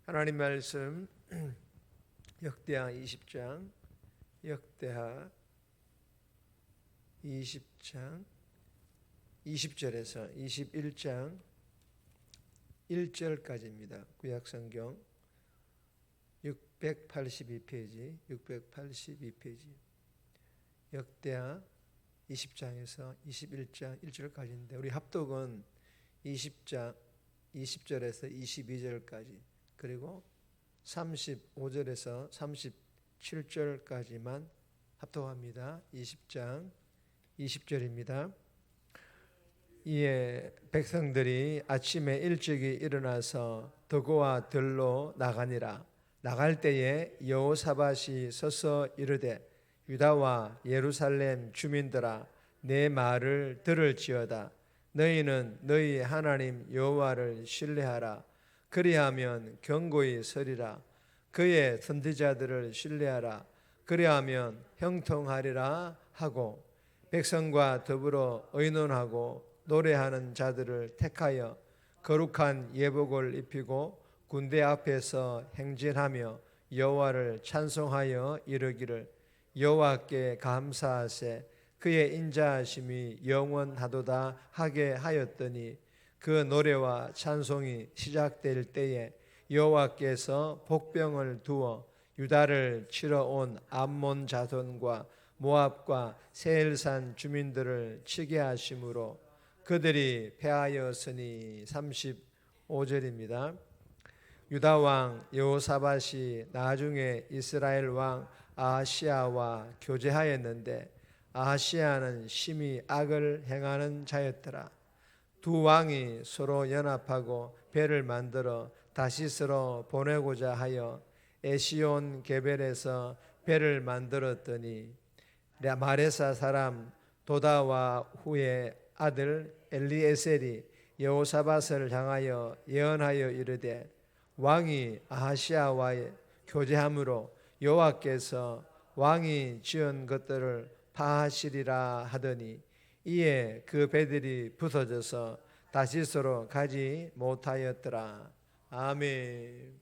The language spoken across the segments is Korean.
하나님 말씀 역대하 20장, 역대하 20장 20절에서 21장 1절까지입니다. 구약성경 682페이지, 682페이지. 역대하 20장에서 21장 1절까지인데 우리 합독은 20절에서 22절까지 그리고 35절에서 37절까지만 합독합니다. 20장 20절입니다. 이에 백성들이 아침에 일찍이 일어나서 더고와 들로 나가니라. 나갈 때에 여호사밧이 서서 이르되 유다와 예루살렘 주민들아 내 말을 들을지어다. 너희는 너희 하나님 여호와를 신뢰하라. 그리하면 견고히 서리라. 그의 선지자들을 신뢰하라. 그리하면 형통하리라 하고 백성과 더불어 의논하고 노래하는 자들을 택하여 거룩한 예복을 입히고 군대 앞에서 행진하며 여호와를 찬송하여 이르기를 여호와께 감사하세 그의 인자하심이 영원하도다 하게 하였더니 그 노래와 찬송이 시작될 때에 여호와께서 복병을 두어 유다를 치러 온 암몬 자손과 모압과 세일산 주민들을 치게 하심으로 그들이 패하였으니. 35절입니다. 유다 왕 여호사밧이 나중에 이스라엘 왕 아하시야와 교제하였는데 아하시야는 심히 악을 행하는 자였더라. 두 왕이 서로 연합하고 배를 만들어 다시스로 보내고자 하여 에시온 게벨에서 배를 만들었더니 마레사 사람 도다와 후의 아들 엘리에셀이 여호사밧을 향하여 예언하여 이르되 왕이 아하시야와 교제함으로 여호와께서 왕이 지은 것들을 파하시리라 하더니 이에 그 배들이 부서져서 다시스로 가지 못하였더라. 아멘.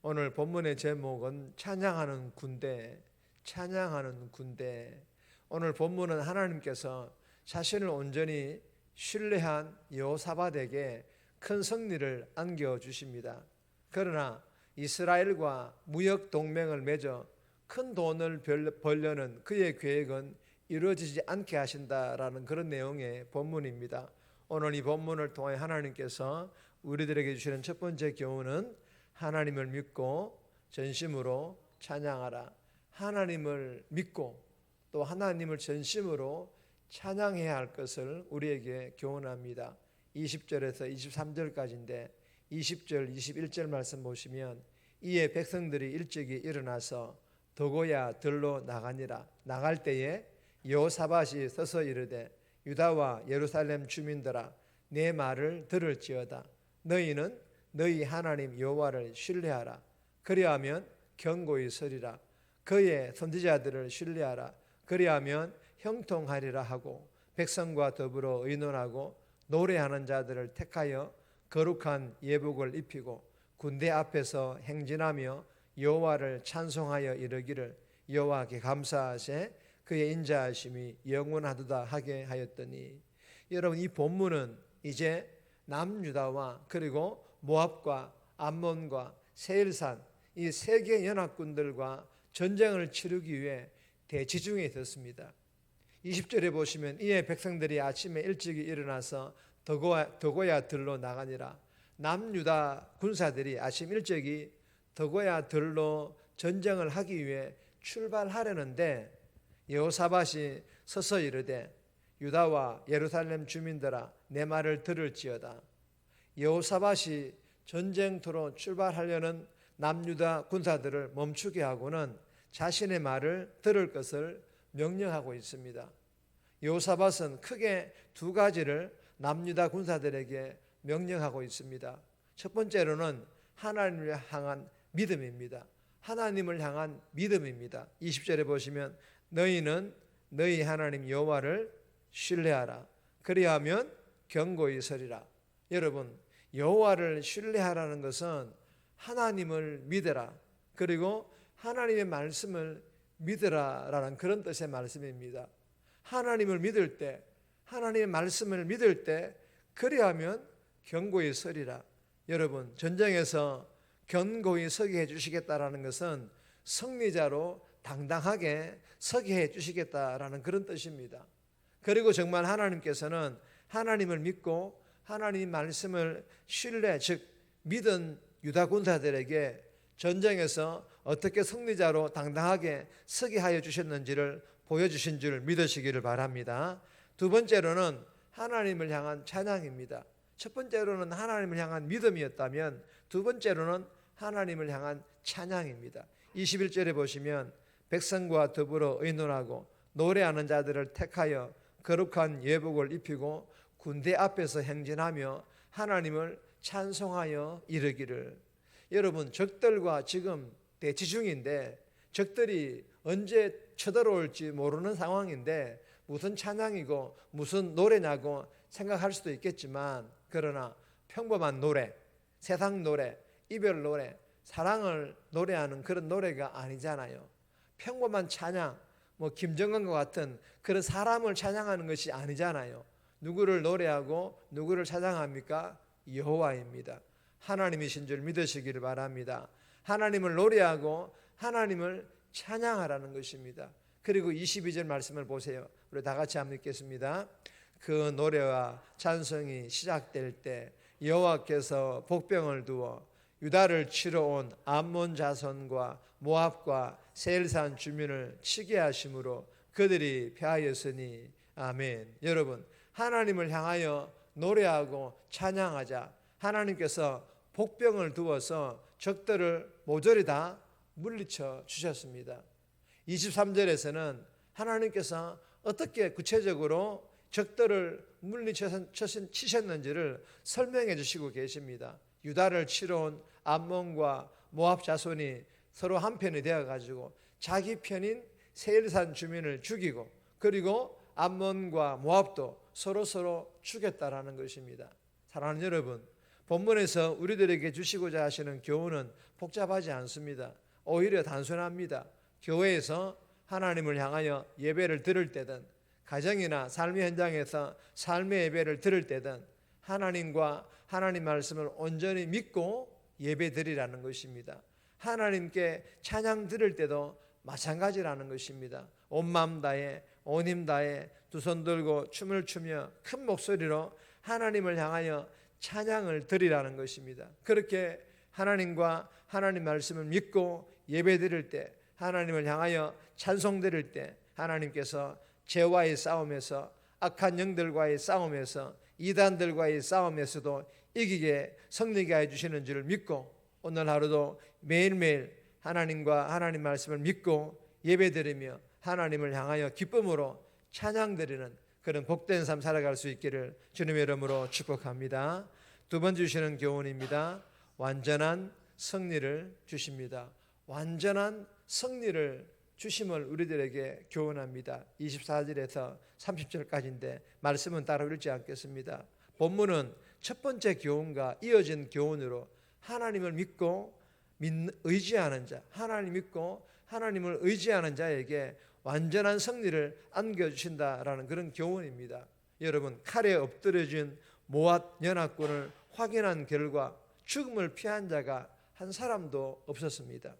오늘 본문의 제목은 찬양하는 군대, 찬양하는 군대. 오늘 본문은 하나님께서 자신을 온전히 신뢰한 여호사밧에게 큰 승리를 안겨주십니다. 그러나 이스라엘과 무역 동맹을 맺어 큰 돈을 벌려는 그의 계획은 이루어지지 않게 하신다라는 그런 내용의 본문입니다. 오늘 이 본문을 통해 하나님께서 우리들에게 주시는 첫 번째 교훈은 하나님을 믿고 전심으로 찬양하라. 하나님을 믿고 또 하나님을 전심으로 찬양해야 할 것을 우리에게 교훈합니다. 20절에서 23절까지인데 20절, 21절 말씀 보시면 이에 백성들이 일찍이 일어나서 더고야 들로 나가니라. 나갈 때에 여호사밧이 서서 이르되 유다와 예루살렘 주민들아 내 말을 들을지어다. 너희는 너희 하나님 여호와를 신뢰하라. 그리하면 견고히 서리라. 그의 선지자들을 신뢰하라. 그리하면 형통하리라 하고 백성과 더불어 의논하고 노래하는 자들을 택하여 거룩한 예복을 입히고 군대 앞에서 행진하며 여호와를 찬송하여 이르기를 여호와께 감사하세 그의 인자하심이 영원하도다 하게 하였더니. 여러분, 이 본문은 이제 남유다와 그리고 모압과 암몬과 세일산 이 세 개 연합군들과 전쟁을 치르기 위해 대치 중에 있었습니다. 20절에 보시면 이에 백성들이 아침에 일찍이 일어나서 더고야 들로 나가니라. 남유다 군사들이 아침 일찍이 더고야 들로 전쟁을 하기 위해 출발하려는데 여호사밧이 서서 이르되 유다와 예루살렘 주민들아 내 말을 들을지어다. 여호사밧이 전쟁터로 출발하려는 남유다 군사들을 멈추게 하고는 자신의 말을 들을 것을 명령하고 있습니다. 여호사밧은 크게 두 가지를 남유다 군사들에게 명령하고 있습니다. 첫 번째로는 하나님을 향한 믿음입니다. 하나님을 향한 믿음입니다. 20절에 보시면 너희는 너희 하나님 여호와를 신뢰하라. 그리하면 견고히 서리라. 여러분, 여호와를 신뢰하라는 것은 하나님을 믿어라. 그리고 하나님의 말씀을 믿으라라는 그런 뜻의 말씀입니다. 하나님을 믿을 때, 하나님의 말씀을 믿을 때 그리하면 견고히 서리라. 여러분, 전쟁에서 견고히 서게 해주시겠다라는 것은 승리자로 당당하게 서게 해주시겠다라는 그런 뜻입니다. 그리고 정말 하나님께서는 하나님을 믿고 하나님 말씀을 신뢰, 즉 믿은 유다 군사들에게 전쟁에서 어떻게 승리자로 당당하게 서게 하여 주셨는지를 보여주신 줄 믿으시기를 바랍니다. 두 번째로는 하나님을 향한 찬양입니다. 첫 번째로는 하나님을 향한 믿음이었다면 두 번째로는 하나님을 향한 찬양입니다. 21절에 보시면 백성과 더불어 의논하고 노래하는 자들을 택하여 거룩한 예복을 입히고 군대 앞에서 행진하며 하나님을 찬송하여 이르기를. 여러분, 적들과 지금 대치 중인데 적들이 언제 쳐들어올지 모르는 상황인데 무슨 찬양이고 무슨 노래냐고 생각할 수도 있겠지만, 그러나 평범한 노래, 세상 노래, 이별 노래, 사랑을 노래하는 그런 노래가 아니잖아요. 평범한 찬양, 김정은과 같은 그런 사람을 찬양하는 것이 아니잖아요. 누구를 노래하고 누구를 찬양합니까? 여호와입니다. 하나님이신 줄 믿으시기를 바랍니다. 하나님을 노래하고 하나님을 찬양하라는 것입니다. 그리고 22절 말씀을 보세요. 우리 다 같이 한번 읽겠습니다. 그 노래와 찬송이 시작될 때 여호와께서 복병을 두어 유다를 치러 온 암몬 자손과 모압과 세일산 주민을 치게 하심으로 그들이 패하였으니 아멘. 여러분, 하나님을 향하여 노래하고 찬양하자. 하나님께서 복병을 두어서 적들을 모조리 다 물리쳐 주셨습니다. 23절에서는 하나님께서 어떻게 구체적으로 적들을 물리치셨는지를 설명해 주시고 계십니다. 유다를 치러 온 암몬과 모압 자손이 서로 한편이 되어가지고 자기 편인 세일산 주민을 죽이고, 그리고 암몬과 모압도 서로 죽였다라는 것입니다. 사랑하는 여러분, 본문에서 우리들에게 주시고자 하시는 교훈은 복잡하지 않습니다. 오히려 단순합니다. 교회에서 하나님을 향하여 예배를 드릴 때든, 가정이나 삶의 현장에서 삶의 예배를 드릴 때든 하나님과 하나님 말씀을 온전히 믿고 예배 드리라는 것입니다. 하나님께 찬양 드릴 때도 마찬가지라는 것입니다. 온 마음 다해, 온 힘 다해 두 손 들고 춤을 추며 큰 목소리로 하나님을 향하여 찬양을 드리라는 것입니다. 그렇게 하나님과 하나님 말씀을 믿고 예배 드릴 때, 하나님을 향하여 찬송 드릴 때 하나님께서 죄와의 싸움에서, 악한 영들과의 싸움에서, 이단들과의 싸움에서도 이기게 승리게 해주시는 줄을 믿고 오늘 하루도 매일매일 하나님과 하나님 말씀을 믿고 예배드리며 하나님을 향하여 기쁨으로 찬양드리는 그런 복된 삶 살아갈 수 있기를 주님의 이름으로 축복합니다. 두 번 주시는 교훈입니다. 완전한 승리를 주십니다. 완전한 승리를 주심을 우리들에게 교훈합니다. 24절에서 30절까지인데 말씀은 따로 읽지 않겠습니다. 본문은 첫 번째 교훈과 이어진 교훈으로 하나님을 믿고 의지하는 자, 하나님 믿고 하나님을 의지하는 자에게 완전한 승리를 안겨주신다라는 그런 교훈입니다. 여러분, 칼에 엎드려진 모압 연합군을 확인한 결과 죽음을 피한 자가 한 사람도 없었습니다.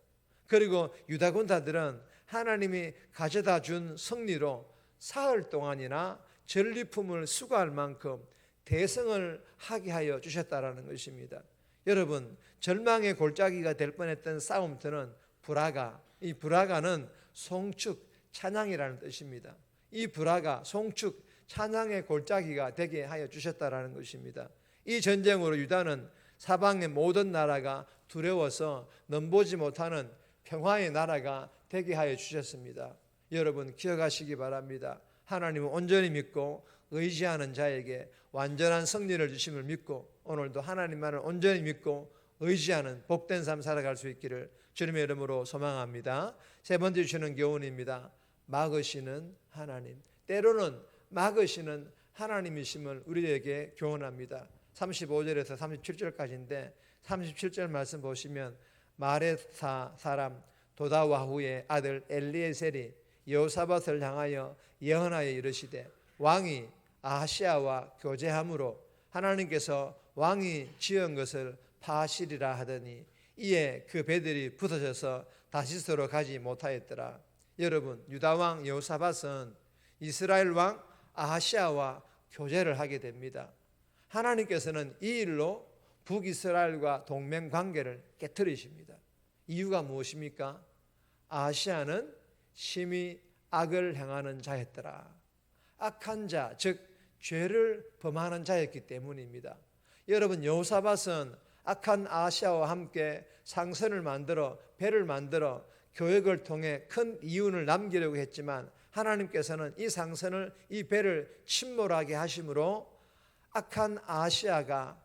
그리고 유다 군사들은 하나님이 가져다 준 승리로 사흘 동안이나 전리품을 수거할 만큼 대성을 하게 하여 주셨다라는 것입니다. 여러분, 절망의 골짜기가 될 뻔했던 싸움터는 브라가, 이 브라가는 송축, 찬양이라는 뜻입니다. 이 브라가, 송축, 찬양의 골짜기가 되게 하여 주셨다라는 것입니다. 이 전쟁으로 유다는 사방의 모든 나라가 두려워서 넘보지 못하는 평화의 나라가 되게 하여 주셨습니다. 여러분, 기억하시기 바랍니다. 하나님은 온전히 믿고 의지하는 자에게 완전한 승리를 주심을 믿고 오늘도 하나님만을 온전히 믿고 의지하는 복된 삶 살아갈 수 있기를 주님의 이름으로 소망합니다. 세 번째 주시는 교훈입니다. 막으시는 하나님. 때로는 막으시는 하나님이심을 우리에게 교훈합니다. 35절에서 37절까지인데 37절 말씀 보시면 마레사 사람 도다와후의 아들 엘리에셀이 여호사밧을 향하여 예언하여 이르시되 왕이 아하시아와 교제함으로 하나님께서 왕이 지은 것을 파하시리라 하더니 이에 그 배들이 부서져서 다시스로 가지 못하였더라. 여러분, 유다왕 여호사밧은 이스라엘 왕 아하시아와 교제를 하게 됩니다. 하나님께서는 이 일로 북이스라엘과 동맹 관계를 깨뜨리십니다. 이유가 무엇입니까? 아하시아는 심히 악을 행하는 자였더라. 악한 자, 즉 죄를 범하는 자였기 때문입니다. 여러분, 여호사밧은 악한 아하시아와 함께 상선을 만들어 배를 만들어 교역을 통해 큰 이윤을 남기려고 했지만 하나님께서는 이 상선을 이 배를 침몰하게 하심으로 악한 아하시아가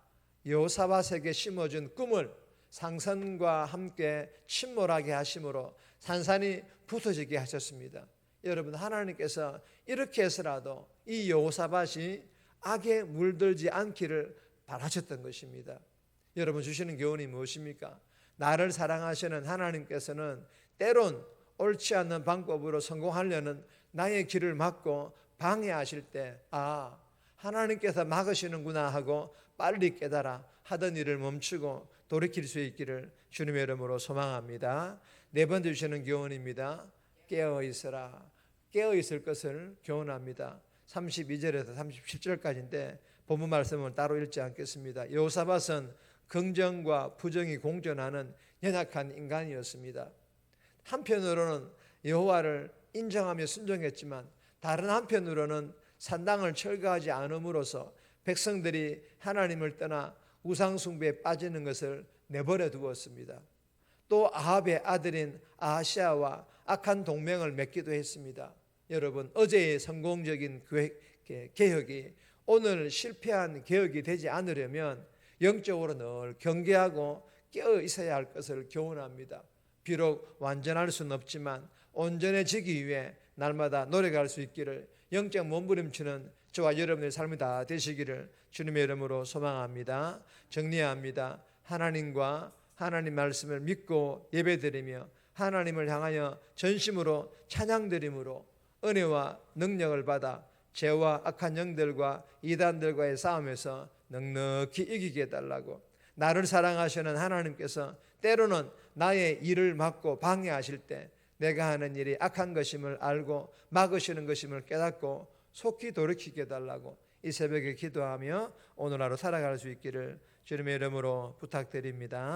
여호사밧에게 심어준 꿈을 상선과 함께 침몰하게 하심으로 산산이 부서지게 하셨습니다. 여러분, 하나님께서 이렇게 해서라도 이 여호사밧이 악에 물들지 않기를 바라셨던 것입니다. 여러분, 주시는 교훈이 무엇입니까? 나를 사랑하시는 하나님께서는 때론 옳지 않는 방법으로 성공하려는 나의 길을 막고 방해하실 때 하나님께서 막으시는구나 하고 빨리 깨달아 하던 일을 멈추고 돌이킬 수 있기를 주님의 이름으로 소망합니다. 네 번째 주시는 교훈입니다. 깨어있으라. 깨어있을 것을 교훈합니다. 32절에서 37절까지인데 본문 말씀은 따로 읽지 않겠습니다. 여호사밧은 긍정과 부정이 공존하는 연약한 인간이었습니다. 한편으로는 여호와를 인정하며 순종했지만 다른 한편으로는 산당을 철거하지 않음으로써 백성들이 하나님을 떠나 우상숭배에 빠지는 것을 내버려 두었습니다. 또 아합의 아들인 아하시아와 악한 동맹을 맺기도 했습니다. 여러분, 어제의 성공적인 개혁이 오늘 실패한 개혁이 되지 않으려면 영적으로 늘 경계하고 깨어 있어야 할 것을 교훈합니다. 비록 완전할 수는 없지만 온전해지기 위해 날마다 노력할 수 있기를 영적 몸부림치는 저와 여러분의 삶이 다 되시기를 주님의 이름으로 소망합니다. 정리합니다. 하나님과 하나님 말씀을 믿고 예배드리며 하나님을 향하여 전심으로 찬양드림으로 은혜와 능력을 받아 죄와 악한 영들과 이단들과의 싸움에서 넉넉히 이기게 해달라고, 나를 사랑하시는 하나님께서 때로는 나의 일을 막고 방해하실 때 내가 하는 일이 악한 것임을 알고 막으시는 것임을 깨닫고 속히 돌이키게 해달라고 이 새벽에 기도하며 오늘 하루 살아갈 수 있기를 주님의 이름으로 부탁드립니다.